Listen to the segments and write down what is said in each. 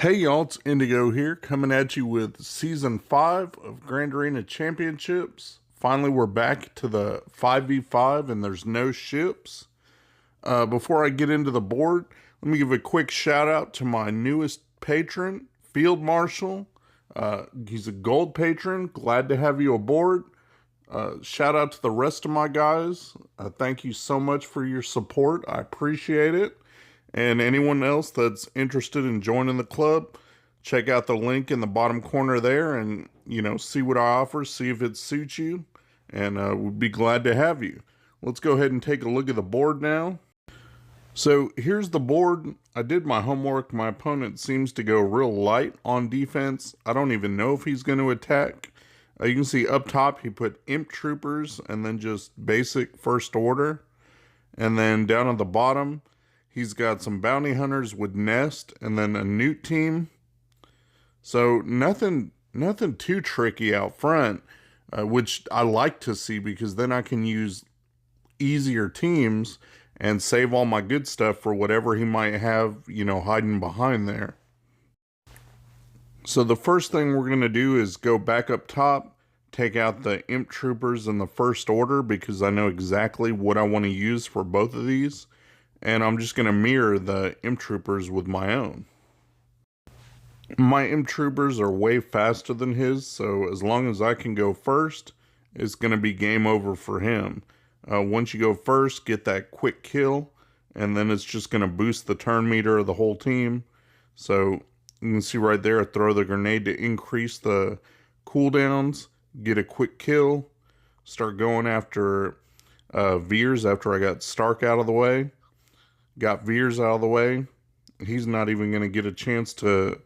Hey y'all, it's Indigo here, coming at you with Season 5 of Grand Arena Championships. Finally, we're back to the 5v5 and there's no ships. Before I get into the board, let me give a quick shout out to my newest patron, Field Marshal. He's a gold patron. Glad to have you aboard. Shout out to the rest of my guys. Thank you so much for your support. I appreciate it. And anyone else that's interested in joining the club, check out the link in the bottom corner there and, see what I offer, see if it suits you, and we'd be glad to have you. Let's go ahead and take a look at the board now. So here's the board. I did my homework. My opponent seems to go real light on defense. I don't even know if he's going to attack. You can see up top he put Imp Troopers and then just basic first order. And then down at the bottom, he's got some bounty hunters with Nest and then a Newt team. So nothing too tricky out front, which I like to see because then I can use easier teams and save all my good stuff for whatever he might have, hiding behind there. So the first thing we're going to do is go back up top, take out the Imp Troopers in the first order because I know exactly what I want to use for both of these. And I'm just going to mirror the Imp Troopers with my own. My Imp Troopers are way faster than his, so as long as I can go first, it's going to be game over for him. Once you go first, get that quick kill, and then it's just going to boost the turn meter of the whole team. So you can see right there, I throw the grenade to increase the cooldowns, get a quick kill, start going after Veers after I got Stark out of the way. Got Veers out of the way. He's not even going to get a chance to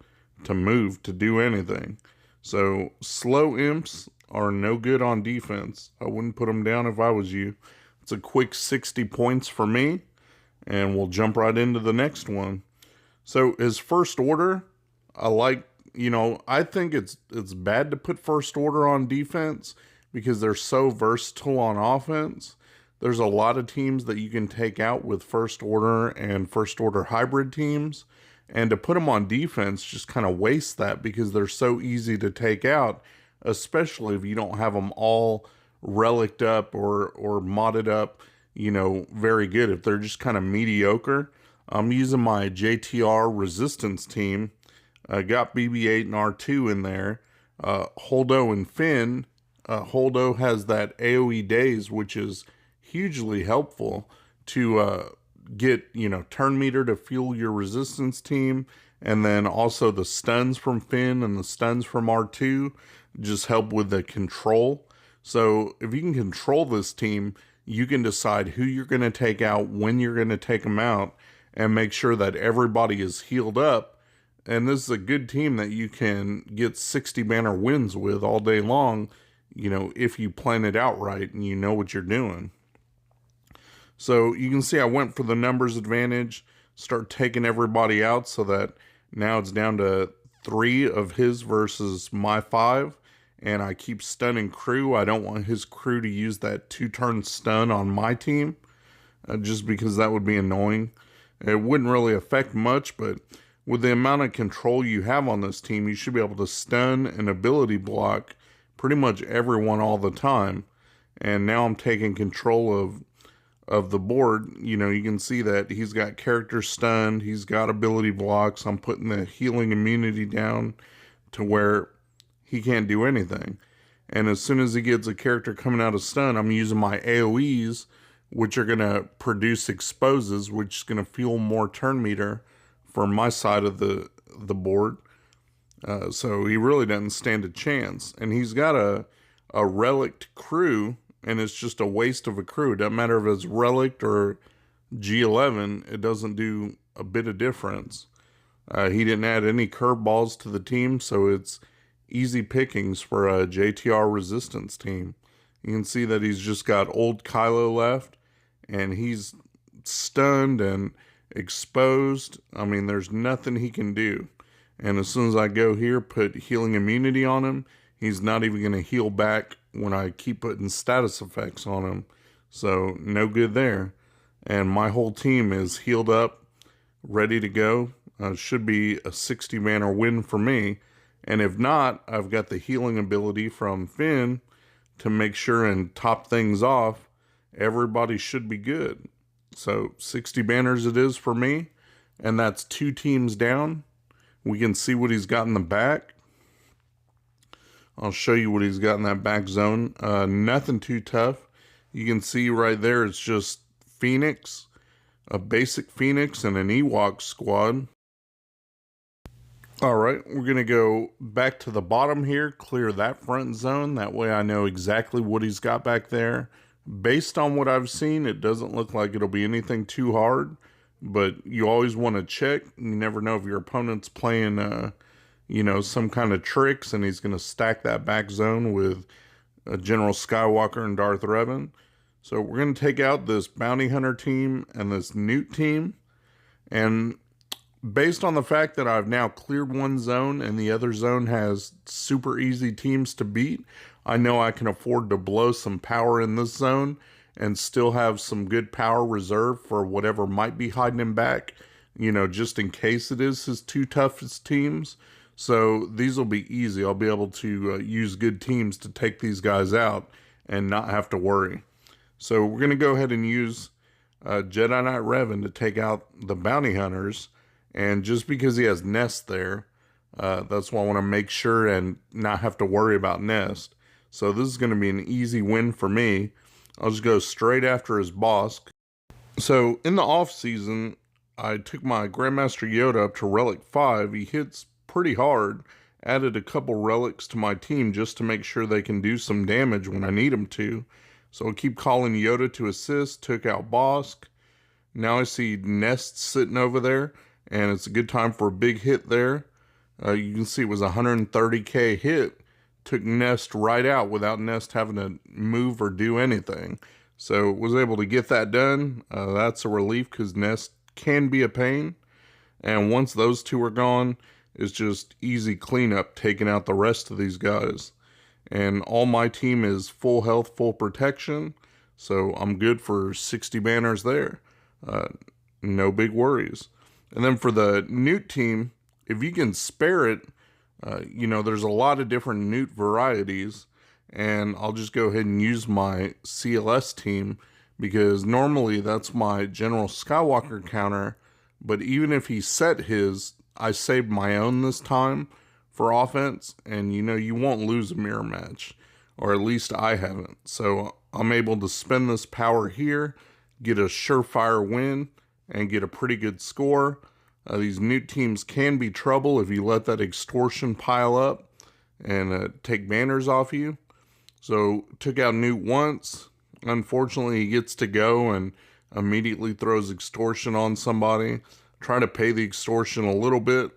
move, to do anything. So slow imps are no good on defense. I wouldn't put them down if I was you. It's a quick 60 points for me. And we'll jump right into the next one. So his first order, I think it's bad to put first order on defense because they're so versatile on offense. There's a lot of teams that you can take out with first order and first order hybrid teams. And to put them on defense just kind of wastes that because they're so easy to take out, especially if you don't have them all reliced up or modded up, very good. If they're just kind of mediocre, I'm using my JTR resistance team. I got BB-8 and R2 in there. Holdo and Finn. Holdo has that AoE daze, which is hugely helpful to get, turn meter to fuel your resistance team. And then also the stuns from Finn and the stuns from R2 just help with the control. So if you can control this team, you can decide who you're going to take out, when you're going to take them out, and make sure that everybody is healed up. And this is a good team that you can get 60 banner wins with all day long, if you plan it out right and you know what you're doing. So you can see I went for the numbers advantage, start taking everybody out so that now it's down to 3 of his versus my 5. And I keep stunning crew. I don't want his crew to use that 2-turn stun on my team, just because that would be annoying. It wouldn't really affect much, but with the amount of control you have on this team, you should be able to stun and ability block pretty much everyone all the time. And now I'm taking control of the board. You can see that he's got character stunned, he's got ability blocks. I'm putting the healing immunity down to where he can't do anything. And as soon as he gets a character coming out of stun, I'm using my AoEs, which are going to produce exposes, which is going to fuel more turn meter for my side of the board. So he really doesn't stand a chance. And he's got a relic crew, and it's just a waste of a crew. It doesn't matter if it's relic or G11, it doesn't do a bit of difference. He didn't add any curveballs to the team, so it's easy pickings for a JTR resistance team. You can see that he's just got old Kylo left, and he's stunned and exposed. I mean, there's nothing he can do. And as soon as I go here, put healing immunity on him, he's not even going to heal back when I keep putting status effects on him. So no good there. And my whole team is healed up, ready to go. Should be a 60 banner win for me. And if not, I've got the healing ability from Finn to make sure and top things off. Everybody should be good. So 60 banners it is for me. And that's 2 teams down. We can see what he's got in the back. I'll show you what he's got in that back zone. Nothing too tough. You can see right there it's just Phoenix, a basic Phoenix, and an Ewok squad. Alright, we're going to go back to the bottom here, clear that front zone. That way I know exactly what he's got back there. Based on what I've seen, it doesn't look like it'll be anything too hard. But you always want to check. You never know if your opponent's playing, some kind of tricks, and he's going to stack that back zone with General Skywalker and Darth Revan. So we're going to take out this Bounty Hunter team and this Newt team. And based on the fact that I've now cleared one zone and the other zone has super easy teams to beat, I know I can afford to blow some power in this zone and still have some good power reserved for whatever might be hiding him back, just in case it is his 2 toughest teams. So these will be easy. I'll be able to use good teams to take these guys out and not have to worry. So we're going to go ahead and use Jedi Knight Revan to take out the Bounty Hunters. And just because he has Nest there, that's why I want to make sure and not have to worry about Nest. So this is going to be an easy win for me. I'll just go straight after his boss. So in the off season, I took my Grandmaster Yoda up to Relic 5. He hits pretty hard. Added a couple relics to my team just to make sure they can do some damage when I need them to. So I'll keep calling Yoda to assist. Took out Bosk. Now I see Nest sitting over there. And it's a good time for a big hit there. You can see it was a 130k hit. Took Nest right out without Nest having to move or do anything. So was able to get that done. That's a relief because Nest can be a pain. And once those 2 are gone, it's just easy cleanup taking out the rest of these guys. And all my team is full health, full protection. So I'm good for 60 banners there. No big worries. And then for the Newt team, if you can spare it, there's a lot of different Newt varieties. And I'll just go ahead and use my CLS team because normally that's my General Skywalker counter. But even if he set his, I saved my own this time for offense. And you won't lose a mirror match. Or at least I haven't. So I'm able to spend this power here, get a surefire win, and get a pretty good score. These Newt teams can be trouble if you let that extortion pile up and take banners off you. So took out Newt once. Unfortunately, he gets to go and immediately throws extortion on somebody. Try to pay the extortion a little bit.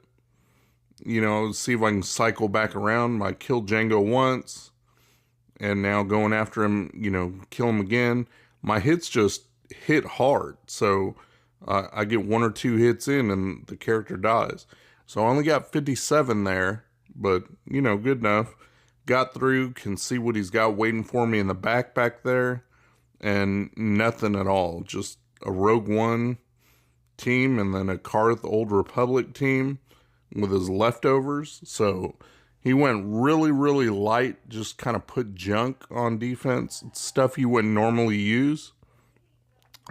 See if I can cycle back around. I killed Django once. And now going after him, kill him again. My hits just hit hard. So I get 1 or 2 hits in and the character dies. So I only got 57 there, but, good enough. Got through, can see what he's got waiting for me in the back there, and nothing at all. Just a Rogue One team and then a Karth Old Republic team with his leftovers. So he went really, really light, just kind of put junk on defense, stuff you wouldn't normally use.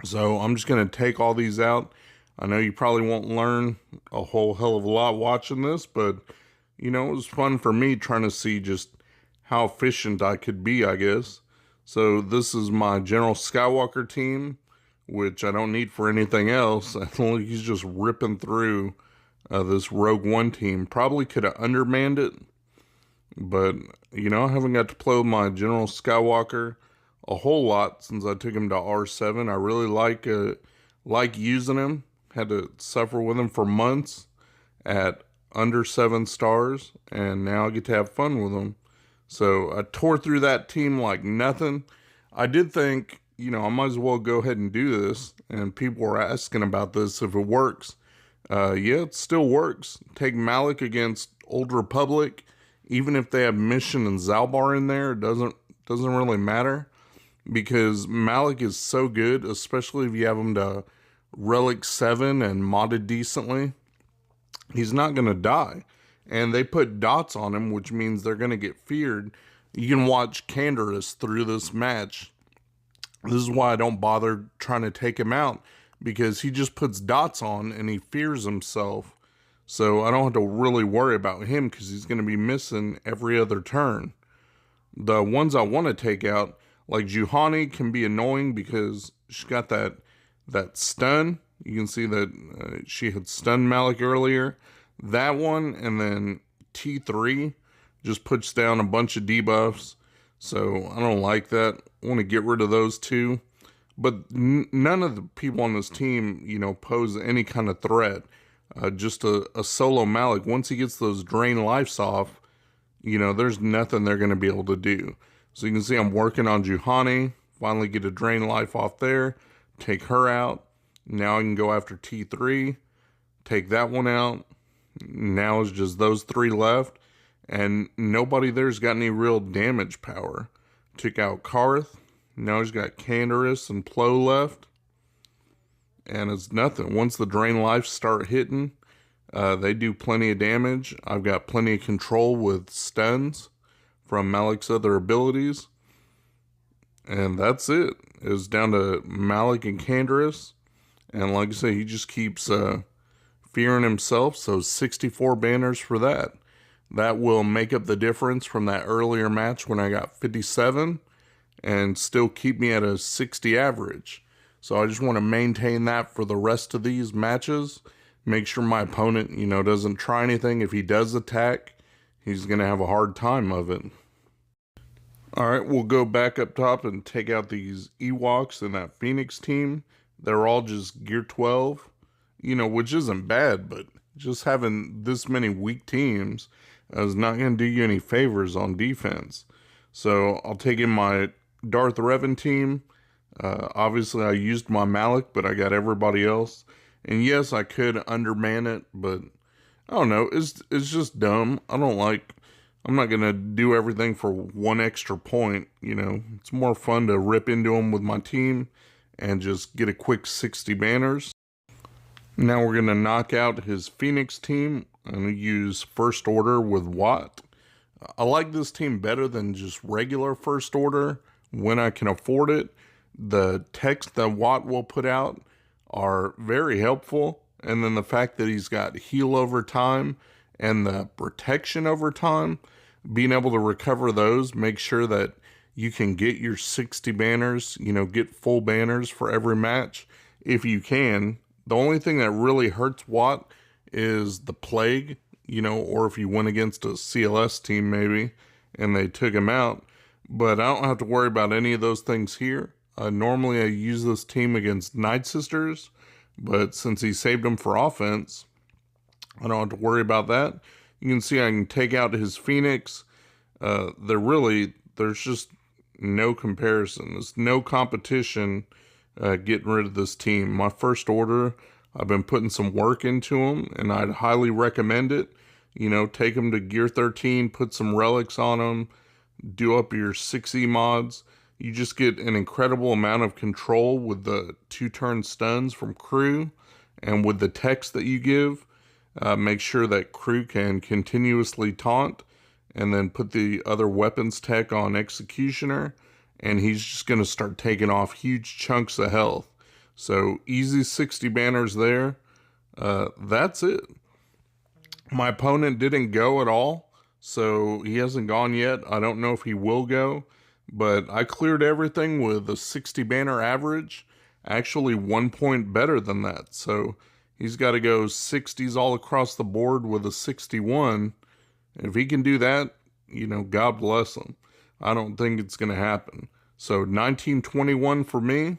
So I'm just going to take all these out. I know you probably won't learn a whole hell of a lot watching this, but, it was fun for me trying to see just how efficient I could be, I guess. So this is my General Skywalker team, which I don't need for anything else. I think he's just ripping through this Rogue One team. Probably could have undermanned it, but, I haven't got to play with my General Skywalker a whole lot since I took him to R7. I really like using him. Had to suffer with him for months at under 7 stars, and now I get to have fun with him. So I tore through that team like nothing. I did think, I might as well go ahead and do this, and people were asking about this if it works. Yeah, it still works. Take Malik against Old Republic, even if they have Mission and Zalbar in there, it doesn't really matter. Because Malik is so good, especially if you have him to Relic 7 and modded decently. he's not going to die. And they put dots on him, which means they're going to get feared. You can watch Canderous through this match. This is why I don't bother trying to take him out, because he just puts dots on and he fears himself. So I don't have to really worry about him because he's going to be missing every other turn. The ones I want to take out, like Juhani, can be annoying because she's got that stun. You can see that she had stunned Malik earlier. That one, and then T3 just puts down a bunch of debuffs. So I don't like that. I want to get rid of those two. But none of the people on this team, pose any kind of threat. Just a solo Malik, once he gets those drain lives off, there's nothing they're going to be able to do. So you can see I'm working on Juhani. Finally get a drain life off there. Take her out. Now I can go after T3. Take that one out. Now it's just those three left. And nobody there's got any real damage power. Took out Karth. Now he's got Canderous and Plo left. And it's nothing. Once the drain lives start hitting, they do plenty of damage. I've got plenty of control with stuns from Malik's other abilities. And that's it. It's down to Malik and Canderous. And like I say, he just keeps fearing himself. So 64 banners for that. That will make up the difference from that earlier match when I got 57. And still keep me at a 60 average. So I just want to maintain that for the rest of these matches. Make sure my opponent, doesn't try anything. If he does attack, he's going to have a hard time of it. Alright, we'll go back up top and take out these Ewoks and that Phoenix team. They're all just gear 12, which isn't bad, but just having this many weak teams is not going to do you any favors on defense. So I'll take in my Darth Revan team. Obviously, I used my Malik, but I got everybody else. And yes, I could underman it, but I don't know. It's just dumb. I'm not going to do everything for one extra point. It's more fun to rip into them with my team and just get a quick 60 banners. Now we're going to knock out his Phoenix team. I'm going to use First Order with Watt. I like this team better than just regular First Order when I can afford it. The text that Watt will put out are very helpful. And then the fact that he's got heal over time and the protection over time, being able to recover those, make sure that you can get your 60 banners, get full banners for every match if you can. The only thing that really hurts Watt is the plague, or if you went against a CLS team maybe and they took him out. But I don't have to worry about any of those things here. Normally I use this team against Night Sisters, but since he saved them for offense, I don't have to worry about that. You can see I can take out his Phoenix. There's just no comparison. There's no competition getting rid of this team. My First Order, I've been putting some work into them, and I'd highly recommend it. Take them to Gear 13, put some relics on them, do up your 6E mods. You just get an incredible amount of control with the 2-turn stuns from crew, and with the text that you give, make sure that crew can continuously taunt, and then put the other weapons tech on Executioner, and he's just going to start taking off huge chunks of health. So easy 60 banners there. That's it. My opponent didn't go at all, so he hasn't gone yet. I don't know if he will go. But I cleared everything with a 60 banner average, actually 1 point better than that. So he's got to go 60s all across the board with a 61. If he can do that, God bless him. I don't think it's going to happen. So 1921 for me.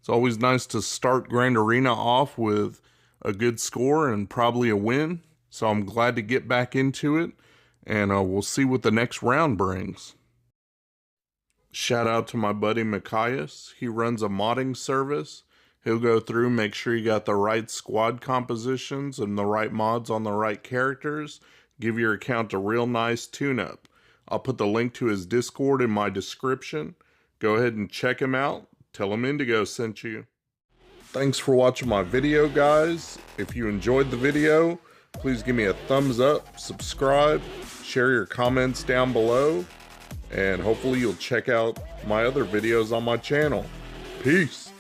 It's always nice to start Grand Arena off with a good score and probably a win. So I'm glad to get back into it. And we'll see what the next round brings. Shout out to my buddy Mikayas. He runs a modding service. He'll go through, make sure you got the right squad compositions and the right mods on the right characters. Give your account a real nice tune-up. I'll put the link to his Discord in my description. Go ahead and check him out. Tell him Indigo sent you. Thanks for watching my video, guys. If you enjoyed the video, Please give me a thumbs up, subscribe, share your comments down below, and hopefully you'll check out my other videos on my channel. Peace!